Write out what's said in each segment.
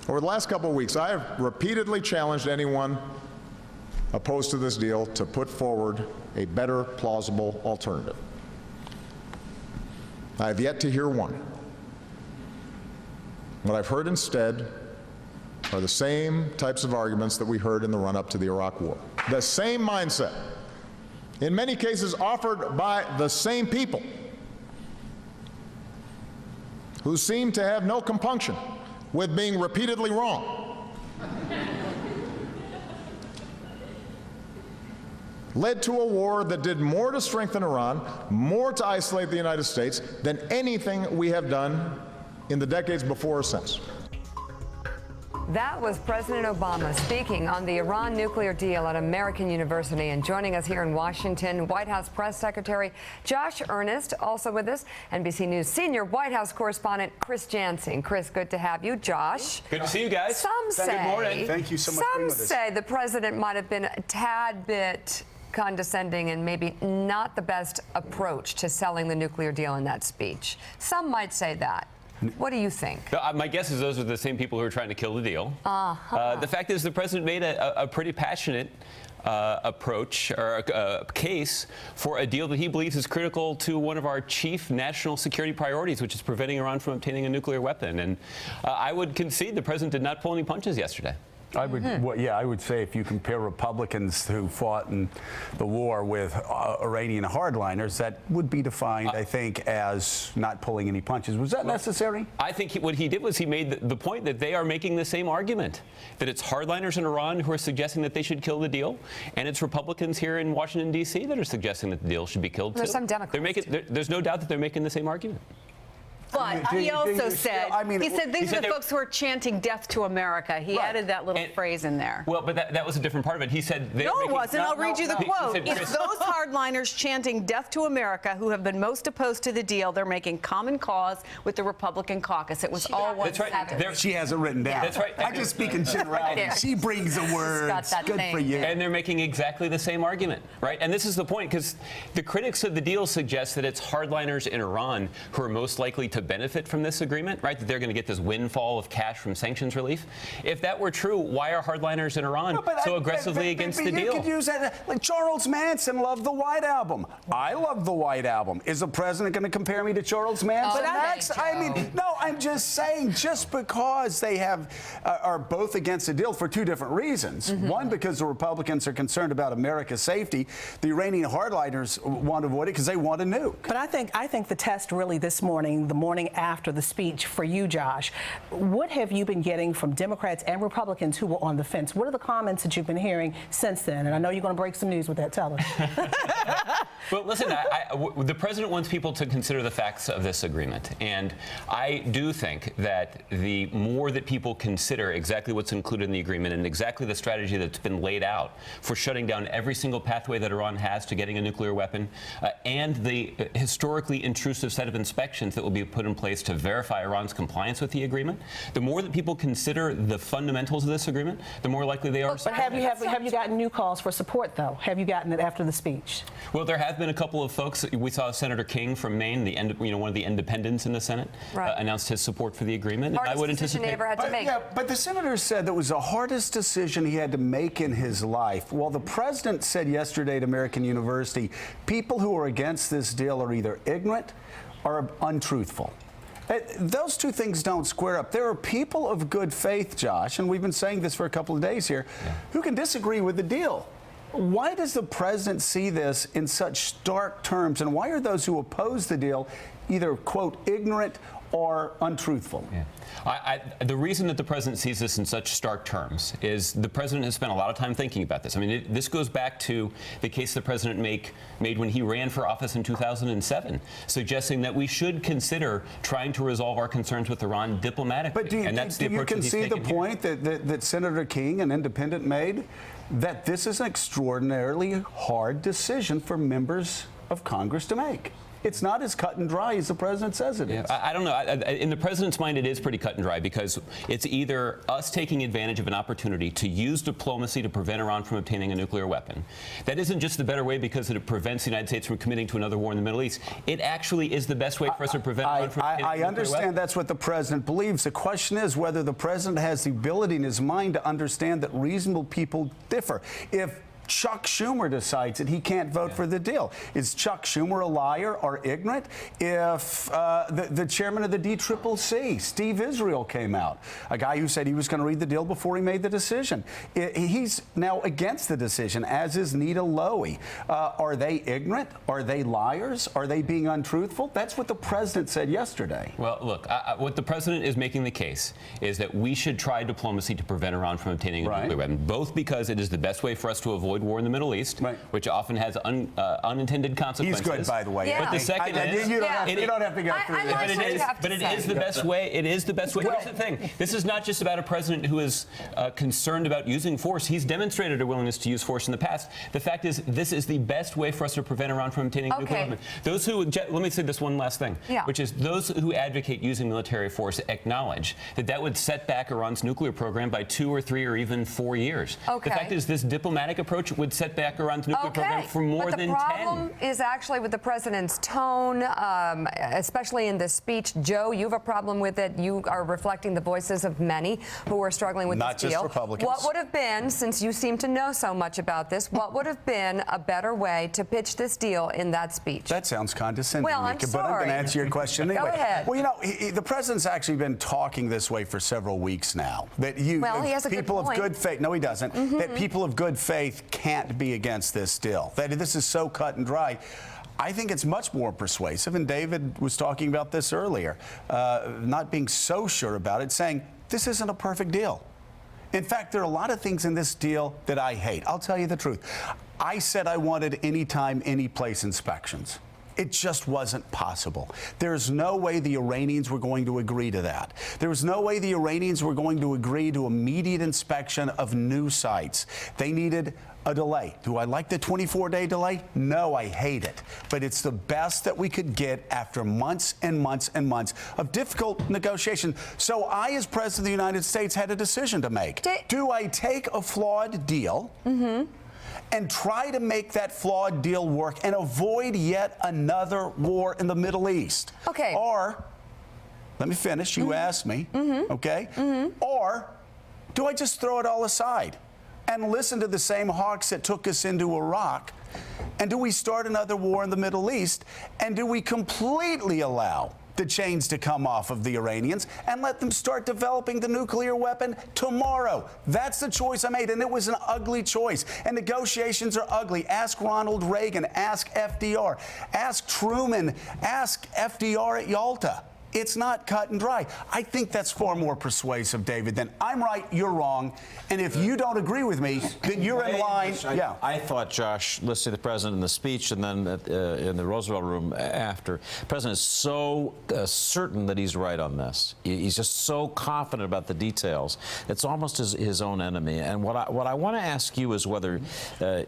Over the last couple of weeks, I have repeatedly challenged anyone opposed to this deal to put forward a better, plausible alternative. I have yet to hear one. What I've heard instead are the same types of arguments that we heard in the run-up to the Iraq War. The same mindset, in many cases offered by the same people who seem to have no compunction with being repeatedly wrong, led to a war that did more to strengthen Iran, more to isolate the United States than anything we have done in the decades before or since. That was President Obama speaking on the Iran nuclear deal at American University. And joining us here in Washington, White House Press Secretary Josh Earnest, also with us, NBC News senior White House correspondent Chris Jansen. Chris, good to have you. Josh. Good to see you guys. Good morning. Thank you so much for being with us. Some say the president might have been a tad bit condescending and maybe not the best approach to selling the nuclear deal in that speech. Some might say that. What do you think? My guess is those are the same people who are trying to kill the deal. The fact is the president made a pretty passionate approach or a case for a deal that he believes is critical to one of our chief national security priorities, which is preventing Iran from obtaining a nuclear weapon. And I would concede the president did not pull any punches yesterday. I would, well, yeah, I would say if you compare Republicans who fought in the war with Iranian hardliners, that would be defined, I think, as not pulling any punches. Was that necessary? I think what he did was he made the point that they are making the same argument, that it's hardliners in Iran who are suggesting that they should kill the deal, and it's Republicans here in Washington, D.C. that are suggesting that the deal should be killed, too. There's some Democrats. There's no doubt that they're making the same argument. But he also said, he said these are the folks who are chanting death to America. He added that little phrase in there. Well, but that was a different part of it. He said... No, it wasn't. I'll read you the quote. Said, it's those hardliners chanting death to America who have been most opposed to the deal. They're making common cause with the Republican caucus. It was all one sentence. She has it written down. That's right. I just speak in generality. She brings the words. Good for you. And they're making exactly the same argument, right? And this is the point, because the critics of the deal suggest that it's hardliners in Iran who are most likely to benefit from this agreement, right? That they're going to get this windfall of cash from sanctions relief. If that were true, why are hardliners in Iran so aggressively against the deal? You could use that. Like Charles Manson loved the White Album. I love the White Album. Is the president going to compare me to Charles Manson next? I mean, no, I'm just saying, just because they are both against the deal for two different reasons. One, because the Republicans are concerned about America's safety. The Iranian hardliners want to avoid it because they want a nuke. But I think the test really this morning, the morning after the speech for you, Josh, what have you been getting from Democrats and Republicans who were on the fence? What are the comments that you've been hearing since then? And I know you're going to break some news with that. Tell us. Well, listen, the president wants people to consider the facts of this agreement. And I do think that the more that people consider exactly what's included in the agreement and exactly the strategy that's been laid out for shutting down every single pathway that Iran has to getting a nuclear weapon, and the historically intrusive set of inspections that will be put in place to verify Iran's compliance with the agreement, the more that people consider the fundamentals of this agreement, the more likely they are to support it. But have you gotten new calls for support, though? Have you gotten it after the speech? Well, there have been a couple of folks. We saw Senator King from Maine, one of the independents in the Senate, announced his support for the agreement. Hardest and I would decision he ever had to make. Yeah, but the senator said that was the hardest decision he had to make in his life. Well, the president said yesterday at American University, people who are against this deal are either ignorant or untruthful. Those two things don't square up. There are people of good faith, Josh, and we've been saying this for a couple of days here, who can disagree with the deal. Why does the president see this in such stark terms, and why are those who oppose the deal either, quote, ignorant or untruthful? The reason that the president sees this in such stark terms is the president has spent a lot of time thinking about this. I mean, this goes back to the case the president made when he ran for office in 2007, suggesting that we should consider trying to resolve our concerns with Iran diplomatically. But do you concede the point that Senator King, an independent, made, that this is an extraordinarily hard decision for members of Congress to make? It's not as cut and dry as the president says it is. I don't know. In the president's mind, it is pretty cut and dry because it's either us taking advantage of an opportunity to use diplomacy to prevent Iran from obtaining a nuclear weapon. That isn't just the better way because it prevents the United States from committing to another war in the Middle East. It actually is the best way for us to prevent Iran from obtaining a nuclear weapon. I understand that's what the president believes. The question is whether the president has the ability in his mind to understand that reasonable people differ. If Chuck Schumer decides that he can't vote for the deal, is Chuck Schumer a liar or ignorant? If the chairman of the DCCC, Steve Israel, came out, a guy who said he was going to read the deal before he made the decision, he's now against the decision, as is Nita Lowey. Are they ignorant? Are they liars? Are they being untruthful? That's what the president said yesterday. Well, look, what the president is making the case is that we should try diplomacy to prevent Iran from obtaining a nuclear weapon, both because it is the best way for us to avoid war in the Middle East, which often has unintended consequences. He's good, by the way. Yeah. But the second is... You don't have to go through this. But it is the best way. It is the best way. Here's the thing. This is not just about a president who is concerned about using force. He's demonstrated a willingness to use force in the past. The fact is, this is the best way for us to prevent Iran from obtaining a nuclear weapon. Those who... Let me say this one last thing, which is those who advocate using military force acknowledge that that would set back Iran's nuclear program by 2 or 3 or even 4 years. The fact is, this diplomatic approach would set back Iran's nuclear program for more than 10. But the problem is actually with the president's tone, especially in this speech. Joe, you have a problem with it. You are reflecting the voices of many who are struggling with this deal. Not just Republicans. What would have been, since you seem to know so much about this, what would have been a better way to pitch this deal in that speech? That sounds condescending, well, I'm Mika, sorry. but I'm going to answer your question anyway. Go ahead. Well, you know, the president's actually been talking this way for several weeks now. That he has a people of good faith. No, he doesn't. That people of good faith can't be against this deal. That this is so cut and dry. I think it's much more persuasive, and David was talking about this earlier, not being so sure about it, saying this isn't a perfect deal. In fact, there are a lot of things in this deal that I hate. I'll tell you the truth. I said I wanted anytime, any place inspections. It just wasn't possible. There's no way the Iranians were going to agree to that. There was no way the Iranians were going to agree to immediate inspection of new sites. They needed a delay. Do I like the 24-day delay? No, I hate it. But it's the best that we could get after months and months and months of difficult negotiation. So I, as President of the United States, had a decision to make. Do I take a flawed deal and try to make that flawed deal work and avoid yet another war in the Middle East? Okay. Or, let me finish, you asked me, okay? Or, do I just throw it all aside and listen to the same hawks that took us into Iraq? And do we start another war in the Middle East? And do we completely allow the chains to come off of the Iranians and let them start developing the nuclear weapon tomorrow? That's the choice I made, and it was an ugly choice. And negotiations are ugly. Ask Ronald Reagan, ask FDR, ask Truman, ask FDR at Yalta. It's not cut and dry. I think that's far more persuasive, David, than I'm right, you're wrong. And if you don't agree with me, then you're in line. I thought, Josh, listening to the president in the speech and then in the Roosevelt room after, the president is so certain that he's right on this. He's just so confident about the details. It's almost his own enemy. And what I want to ask you is whether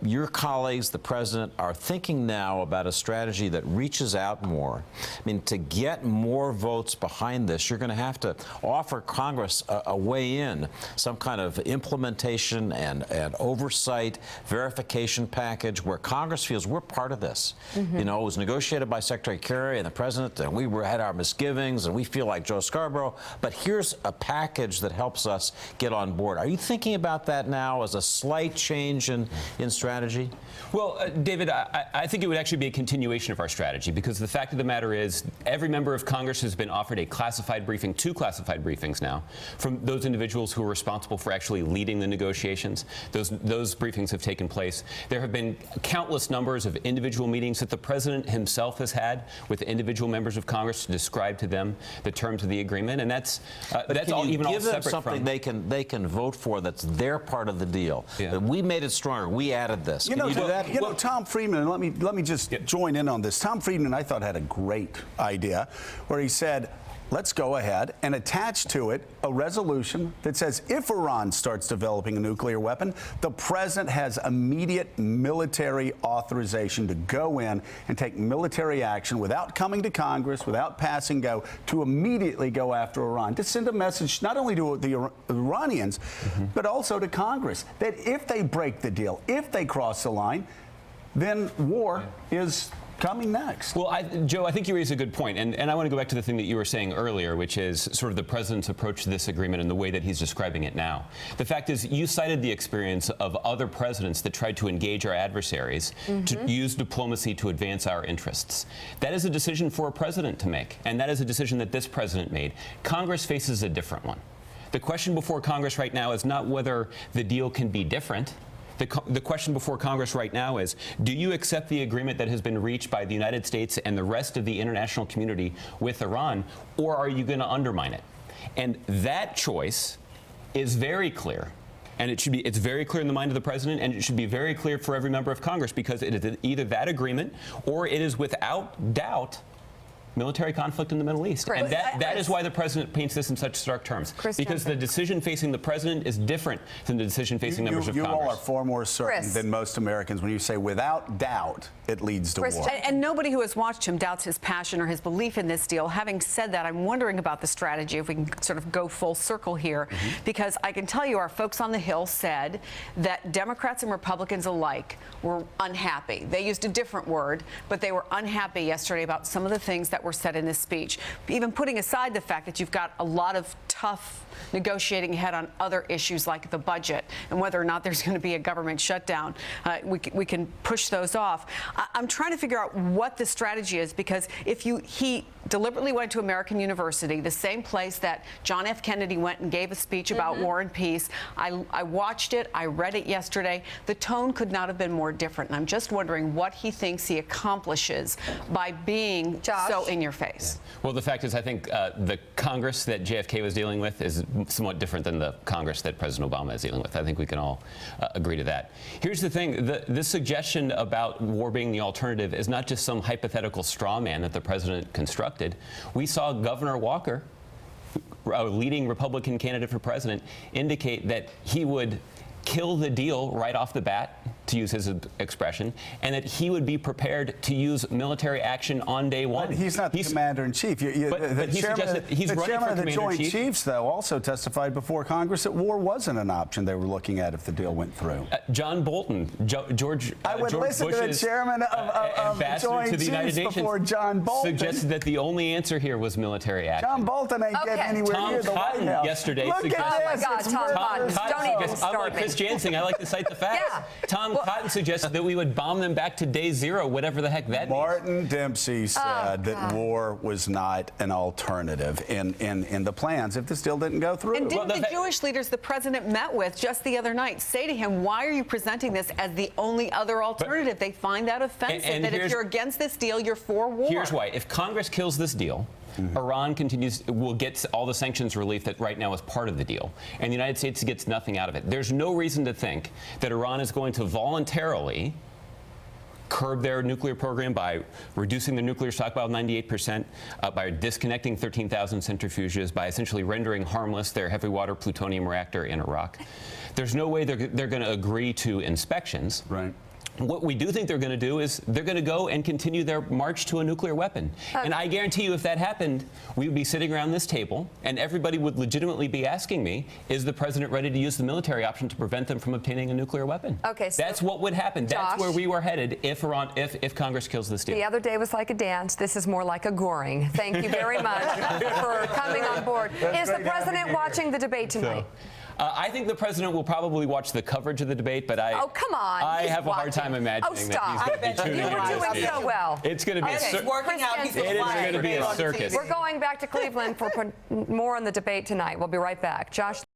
your colleagues, the president, are thinking now about a strategy that reaches out more. I mean, to get more votes behind this, you're going to have to offer Congress a way in, some kind of implementation and oversight verification package where Congress feels we're part of this. You know, it was negotiated by Secretary Kerry and the president, and we had our misgivings, and we feel like Joe Scarborough, but here's a package that helps us get on board. Are you thinking about that now as a slight change in strategy? Well, David, I think it would actually be a continuation of our strategy, because the fact of the matter is every member of Congress has been offered a classified briefing, 2 classified briefings now, from those individuals who are responsible for actually leading the negotiations. Those briefings have taken place. There have been countless numbers of individual meetings that the president himself has had with individual members of Congress to describe to them the terms of the agreement, and that's all even all separate from. Give them something they can vote for that's their part of the deal. We made it stronger. We added this. Can you do that? You know, Tom Friedman, let me just join in on this. Tom Friedman, I thought, had a great idea where he said, said, let's go ahead and attach to it a resolution that says if Iran starts developing a nuclear weapon, the president has immediate military authorization to go in and take military action without coming to Congress, without passing go, to immediately go after Iran, to send a message not only to the Iranians, but also to Congress, that if they break the deal, if they cross the line, then war is coming next. Well, Joe, I think you raise a good point, and I want to go back to the thing that you were saying earlier, which is sort of the president's approach to this agreement and the way that he's describing it now. The fact is, you cited the experience of other presidents that tried to engage our adversaries to use diplomacy to advance our interests. That is a decision for a president to make, and that is a decision that this president made. Congress faces a different one. The question before Congress right now is not whether the deal can be different. The question before Congress right now is, do you accept the agreement that has been reached by the United States and the rest of the international community with Iran, or are you going to undermine it? And that choice is very clear. And it's very clear in the mind of the president, and it should be very clear for every member of Congress, because it is either that agreement or it is without doubt military conflict in the Middle East. And that is why the president paints this in such stark terms. Because the decision facing the president is different than the decision facing members of Congress. You all are far more certain than most Americans when you say without doubt it leads to war. And nobody who has watched him doubts his passion or his belief in this deal. Having said that, I'm wondering about the strategy, if we can sort of go full circle here, because I can tell you our folks on the Hill said that Democrats and Republicans alike were unhappy. They used a different word, but they were unhappy yesterday about some of the things that were said in this speech, even putting aside the fact that you've got a lot of tough negotiating ahead on other issues like the budget and whether or not there's going to be a government shutdown. We can push those off. I'm trying to figure out what the strategy is, because if he deliberately went to American University, the same place that John F. Kennedy went and gave a speech about war and peace. I watched it. I read it yesterday. The tone could not have been more different. And I'm just wondering what he thinks he accomplishes by being so in your face. Yeah. Well, the fact is, I think the Congress that JFK was dealing with is somewhat different than the Congress that President Obama is dealing with. I think we can all agree to that. Here's the thing. This suggestion about war being the alternative is not just some hypothetical straw man that the president constructed. We saw Governor Walker, a leading Republican candidate for president, indicate that he would kill the deal right off the bat, to use his expression, and that he would be prepared to use military action on day one. But he's not the commander-in-chief. But he suggested he's running for chairman of the Joint commander-in-chief. Chiefs, though, also testified before Congress that war wasn't an option they were looking at if the deal went through. John Bolton, George I would listen Bush's to the chairman of the ambassador Joint to the United Chiefs Nations before John Bolton suggested that the only answer here was military action. John Bolton ain't getting anywhere near the White House. Yesterday Look suggested. at this. Oh my God, Tom Cotton, don't even start Unlike Chris Jansen, I like to cite the facts. Tom Cotton suggested that we would bomb them back to day zero, whatever the heck that means. Martin Dempsey said that war was not an alternative in the plans if this deal didn't go through. And didn't the Jewish leaders the president met with just the other night say to him, why are you presenting this as the only other alternative? They find that offensive, that if you're against this deal, you're for war. Here's why. If Congress kills this deal, Iran will get all the sanctions relief that right now is part of the deal, and the United States gets nothing out of it. There's no reason to think that Iran is going to voluntarily curb their nuclear program by reducing their nuclear stockpile 98%, by disconnecting 13,000 centrifuges, by essentially rendering harmless their heavy water plutonium reactor in Iraq. There's no way they're going to agree to inspections. Right. What we do think they're going to do is they're going to go and continue their march to a nuclear weapon. And I guarantee you, if that happened, we would be sitting around this table and everybody would legitimately be asking me, is the president ready to use the military option to prevent them from obtaining a nucor weapon? Okay, so that's what would happen. Josh, that's where we were headed if Congress kills this deal. The other day was like a dance. This is more like a goring. Thank you very much for coming on board. Is the president watching the debate tonight? I think the president will probably watch the coverage of the debate, but oh, come on. I have a hard time imagining that he's going to be tuning in. You were doing so well. It's going to be a circus. We're going back to Cleveland for more on the debate tonight. We'll be right back. Josh.